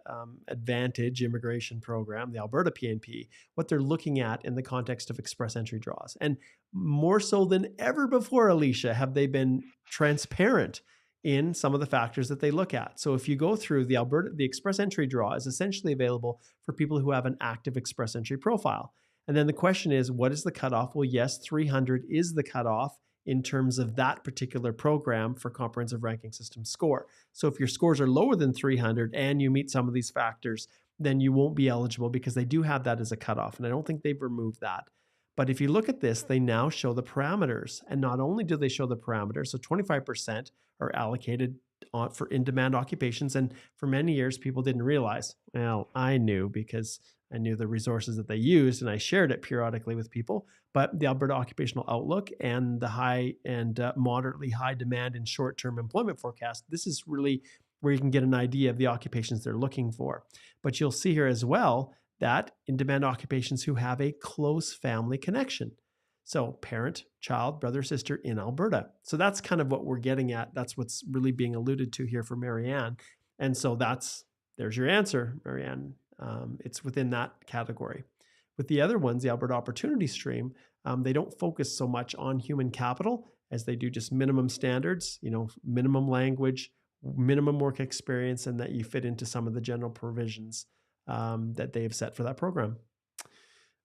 Advantage Immigration Program, the Alberta PNP, what they're looking at in the context of express entry draws. And more so than ever before, Alicia, have they been transparent in some of the factors that they look at. So if you go through the express entry draw is essentially available for people who have an active express entry profile. And then the question is, what is the cutoff? Well, yes, 300 is the cutoff in terms of that particular program for comprehensive ranking system score. So if your scores are lower than 300 and you meet some of these factors, then you won't be eligible, because they do have that as a cutoff. And I don't think they've removed that. But if you look at this, they now show the parameters. And not only do they show the parameters, so 25% are allocated for in-demand occupations. And for many years, people didn't realize. Well, I knew, because I knew the resources that they used and I shared it periodically with people. But the Alberta Occupational Outlook and the high and moderately high demand and short-term employment forecast, this is really where you can get an idea of the occupations they're looking for. But you'll see here as well that in-demand occupations who have a close family connection. So parent, child, brother, sister in Alberta. So that's kind of what we're getting at. That's what's really being alluded to here for Marianne. And so there's your answer, Marianne. It's within that category. With the other ones, the Alberta Opportunity Stream, they don't focus so much on human capital as they do just minimum standards, minimum language, minimum work experience, and that you fit into some of the general provisions that they've set for that program.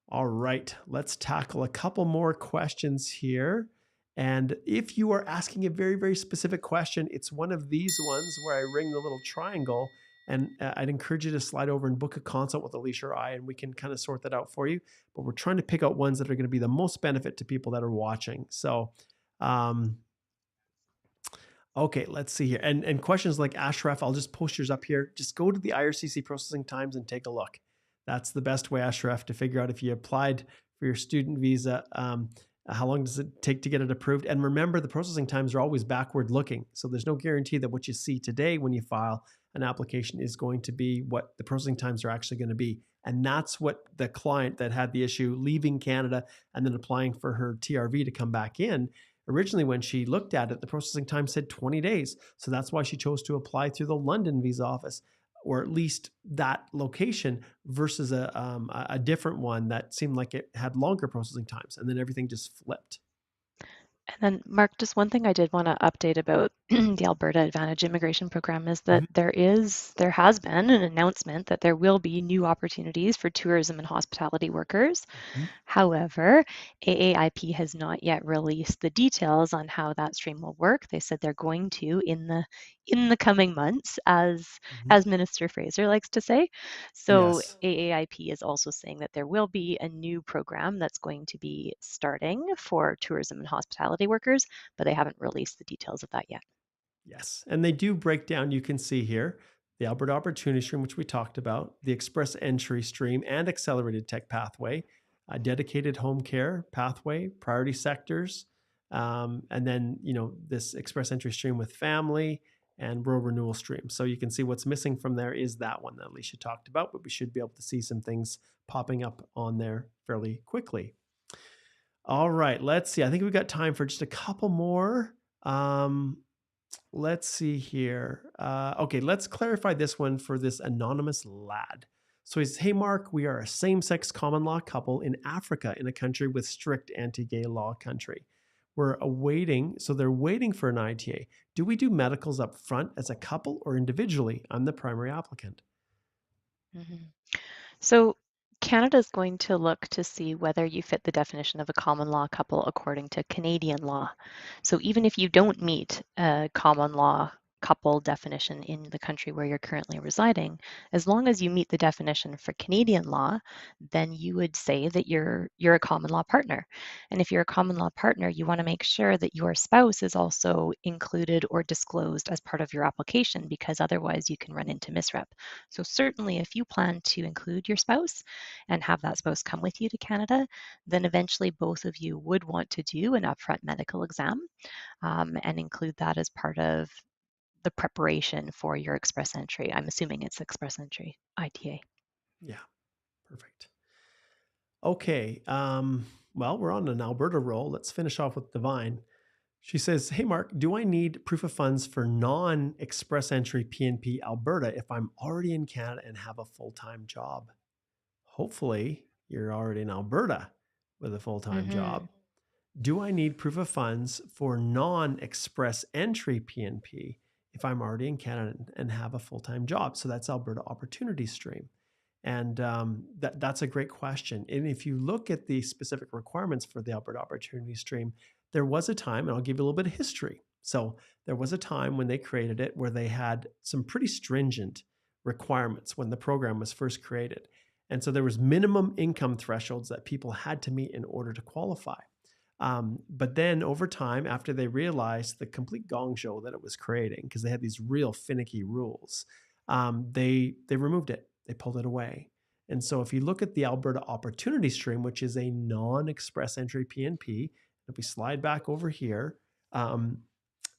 All right, let's tackle a couple more questions here. And if you are asking a very, very specific question, it's one of these ones where I ring the little triangle And I'd encourage you to slide over and book a consult with Alicia or I, and we can kind of sort that out for you. But we're trying to pick out ones that are going to be the most benefit to people that are watching. So, okay, let's see here. And questions like Ashraf, I'll just post yours up here. Just go to the IRCC processing times and take a look. That's the best way, Ashraf, to figure out if you applied for your student visa. How long does it take to get it approved? And remember, the processing times are always backward looking. So there's no guarantee that what you see today when you file an application is going to be what the processing times are actually going to be. And that's what the client that had the issue leaving Canada and then applying for her TRV to come back in, originally when she looked at it, the processing time said 20 days. So that's why she chose to apply through the London visa office, or at least that location, versus a different one that seemed like it had longer processing times, and then everything just flipped. And then, Mark, just one thing I did want to update about the Alberta Advantage Immigration Program is that there has been an announcement that there will be new opportunities for tourism and hospitality workers. However, AAIP has not yet released the details on how that stream will work. They said they're going to in the coming months, as Minister Fraser likes to say. So Yes. AAIP is also saying that there will be a new program that's going to be starting for tourism and hospitality workers, but they haven't released the details of that yet. Yes. And they do break down, you can see here, the Alberta Opportunity Stream, which we talked about, the Express Entry Stream and Accelerated Tech Pathway, a dedicated home care pathway, priority sectors, and then, this Express Entry Stream with family and rural renewal stream. So you can see what's missing from there is that one that Alicia talked about, but we should be able to see some things popping up on there fairly quickly. All right, let's see. I think we've got time for just a couple more. Let's see here. Okay, let's clarify this one for this anonymous lad. So he says, hey, Mark, we are a same-sex common law couple in Africa, in a country with strict anti-gay law country. We're awaiting, so they're waiting for an ITA. Do we do medicals up front as a couple or individually? I'm the primary applicant. So Canada is going to look to see whether you fit the definition of a common law couple according to Canadian law. So even if you don't meet a common law couple definition in the country where you're currently residing, as long as you meet the definition for Canadian law, then you would say that you're a common law partner. And if you're a common law partner, you want to make sure that your spouse is also included or disclosed as part of your application, because otherwise you can run into misrep. So certainly if you plan to include your spouse and have that spouse come with you to Canada, then eventually both of you would want to do an upfront medical exam and include that as part of the preparation for your express entry. I'm assuming it's express entry, ITA. Yeah, perfect. Okay, well, we're on an Alberta roll. Let's finish off with Divine. She says, hey, Mark, do I need proof of funds for non-express entry PNP Alberta if I'm already in Canada and have a full-time job? Hopefully, you're already in Alberta with a full-time job. Do I need proof of funds for non-express entry PNP if I'm already in Canada and have a full-time job? So that's Alberta Opportunity Stream. And that's a great question. And if you look at the specific requirements for the Alberta Opportunity Stream, there was a time, and I'll give you a little bit of history. So there was a time when they created it where they had some pretty stringent requirements when the program was first created. And so there was minimum income thresholds that people had to meet in order to qualify. But then over time, after they realized the complete gong show that it was creating, because they had these real finicky rules, they removed it. They pulled it away. And so if you look at the Alberta Opportunity Stream, which is a non-express entry PNP, if we slide back over here,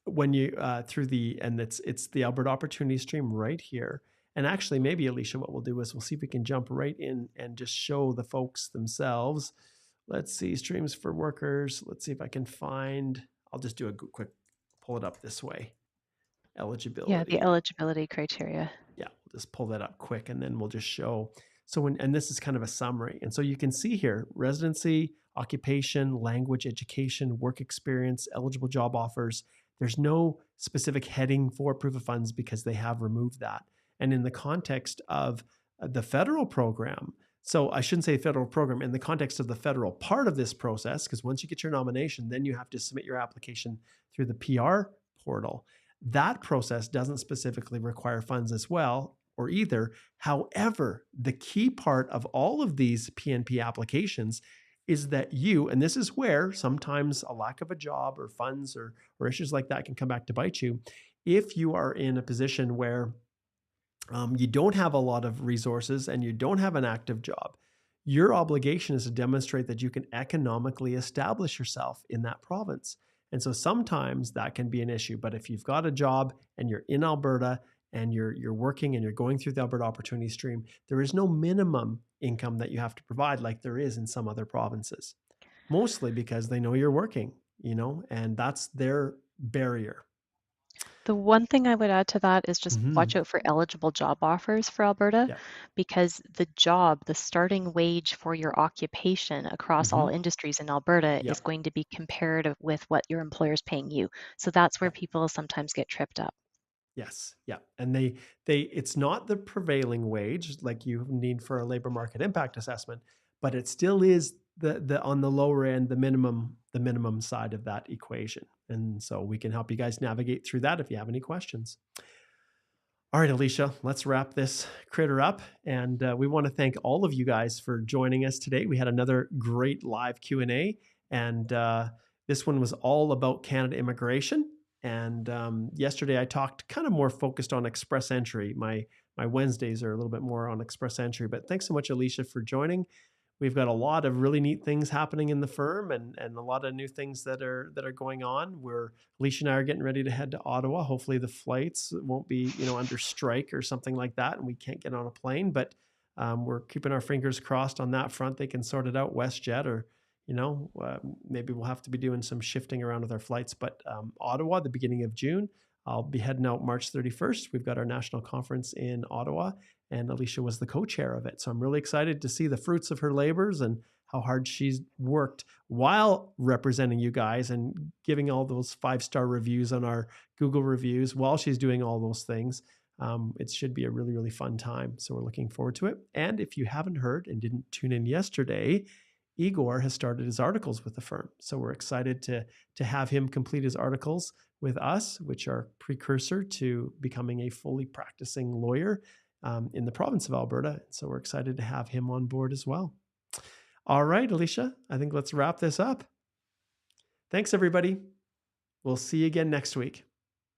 when you it's the Alberta Opportunity Stream right here. And actually, maybe, Alicia, what we'll do is we'll see if we can jump right in and just show the folks themselves. Let's see, streams for workers. Let's see if I can find, I'll just do a quick, pull it up this way. Eligibility. Yeah, the eligibility criteria. Yeah, we'll just pull that up quick and then we'll just show. So and this is kind of a summary. And so you can see here, residency, occupation, language, education, work experience, eligible job offers. There's no specific heading for proof of funds because they have removed that. And in the context of the federal program, so I shouldn't say federal program, in the context of the federal part of this process, because once you get your nomination, then you have to submit your application through the PR portal. That process doesn't specifically require funds as well. or either. However, the key part of all of these PNP applications is that you, and this is where sometimes a lack of a job or funds or issues like that can come back to bite you. If you are in a position where you don't have a lot of resources and you don't have an active job, your obligation is to demonstrate that you can economically establish yourself in that province. And so sometimes that can be an issue. But if you've got a job and you're in Alberta and you're working and you're going through the Alberta Opportunity Stream, there is no minimum income that you have to provide like there is in some other provinces, mostly because they know you're working, and that's their barrier. The one thing I would add to that is just Mm-hmm. watch out for eligible job offers for Alberta, Yeah. because the starting wage for your occupation across Mm-hmm. all industries in Alberta Yeah. is going to be comparative with what your employer is paying you. So that's where Yeah. people sometimes get tripped up. Yes. Yeah. And it's not the prevailing wage like you need for a labor market impact assessment, but it still is the on the lower end, the minimum side of that equation. And so we can help you guys navigate through that if you have any questions. All right, Alicia, let's wrap this critter up. And we want to thank all of you guys for joining us today. We had another great live Q&A, and this one was all about Canada immigration. And yesterday I talked kind of more focused on express entry. My Wednesdays are a little bit more on express entry, but thanks so much, Alicia, for joining. We've got a lot of really neat things happening in the firm and a lot of new things that are going on. Alicia and I are getting ready to head to Ottawa. Hopefully the flights won't be, under strike or something like that, and we can't get on a plane, but we're keeping our fingers crossed on that front. They can sort it out, WestJet, or, maybe we'll have to be doing some shifting around with our flights. But Ottawa, the beginning of June, I'll be heading out March 31st. We've got our national conference in Ottawa, and Alicia was the co-chair of it. So I'm really excited to see the fruits of her labors and how hard she's worked while representing you guys and giving all those 5-star reviews on our Google reviews while she's doing all those things. It should be a really, really fun time. So we're looking forward to it. And if you haven't heard and didn't tune in yesterday, Igor has started his articles with the firm. So we're excited to have him complete his articles with us, which are precursor to becoming a fully practicing lawyer in the province of Alberta. So we're excited to have him on board as well. All right, Alicia, I think let's wrap this up. Thanks, everybody. We'll see you again next week.